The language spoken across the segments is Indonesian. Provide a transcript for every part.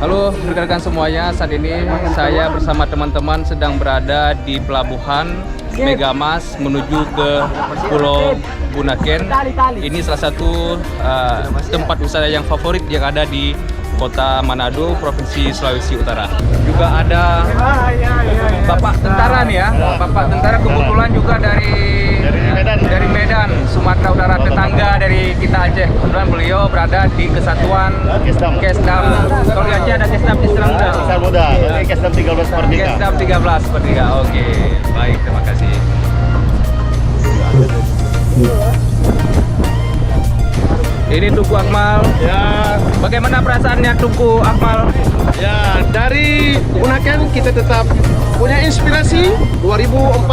Halo rekan-rekan semuanya, saat ini saya bersama teman-teman sedang berada di pelabuhan Megamas menuju ke Pulau Bunaken. Ini salah satu tempat wisata yang favorit yang ada di Kota Manado, Provinsi Sulawesi Utara. Juga ada Bapak tentara nih ya, Bapak tentara kebetulan juga dari Medan, Sumatera Utara, tetangga dari kita Aceh. Kebetulan beliau berada di Kesatuan Kesdam. Kalau di Aceh ada Kesdam Muda. Kesdam 13 Merdeka. Kesdam 13 Merdeka. Oke, baik, terima kasih. Ini Tuku Akmal. Ya, Bagaimana perasaannya Tuku Akmal? ya, dari Bunaken kita tetap punya inspirasi 2024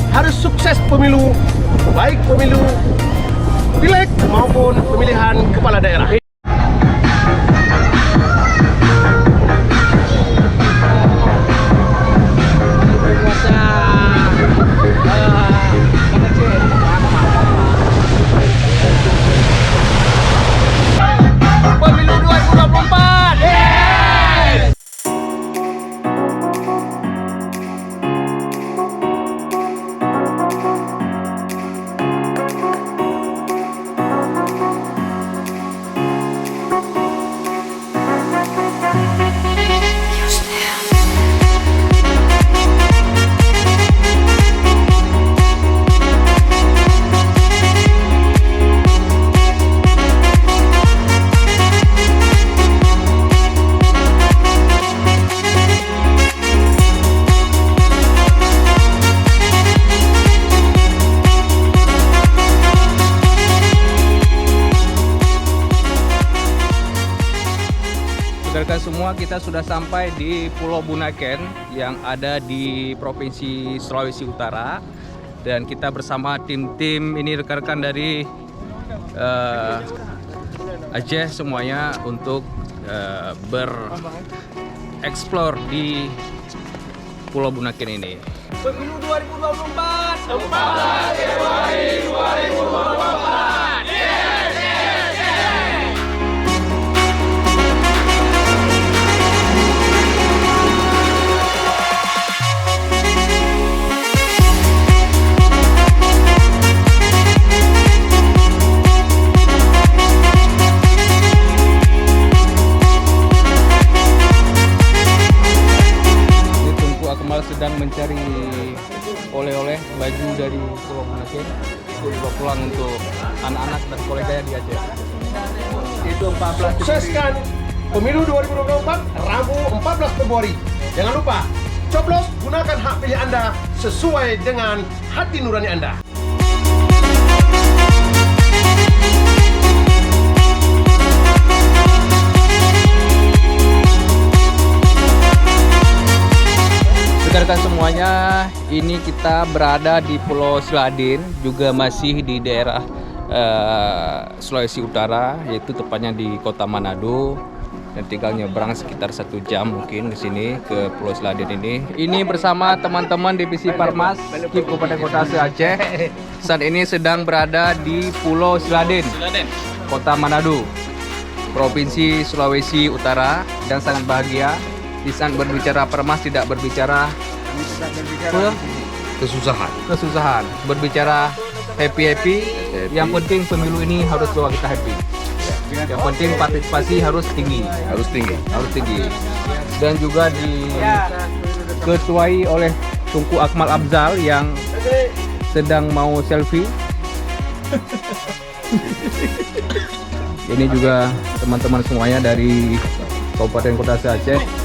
harus sukses pemilu, baik pemilu pileg maupun pemilihan kepala daerah. Pemilu 2024. Saudara semua, kita sudah sampai di Pulau Bunaken yang ada di Provinsi Sulawesi Utara, dan kita bersama tim-tim ini, rekan-rekan dari Aceh semuanya, untuk bereksplor di Pulau Bunaken ini. Pemilu 2024, 14 Februari 2024. Sedang mencari oleh-oleh baju dari Pulau Bunaken untuk dibawa pulang untuk anak-anak dan koleganya di Aceh. Itu 14 Sukseskan pemilu 2024 Rabu 14 Februari. Jangan lupa coblos, gunakan hak pilih Anda sesuai dengan hati nurani Anda. Rekan-rekan semuanya, ini kita berada di Pulau Siladin, juga masih di daerah Sulawesi Utara, yaitu tepatnya di Kota Manado, dan tinggal nyebrang sekitar 1 jam mungkin ke sini, ke Pulau Siladin ini. Ini bersama teman-teman Divisi Parmas Skip Kabupaten Kota Aceh. Saat ini sedang berada di Pulau Siladin, Kota Manado, Provinsi Sulawesi Utara, dan sangat bahagia. Di saat berbicara Permas tidak berbicara kesusahan, berbicara happy. Yang penting pemilu ini harus bawa kita happy. Yang penting partisipasi harus tinggi. Dan juga diketuai oleh Tunku Akmal Abzal yang sedang mau selfie. Ini juga teman-teman semuanya dari Kabupaten Kota Aceh.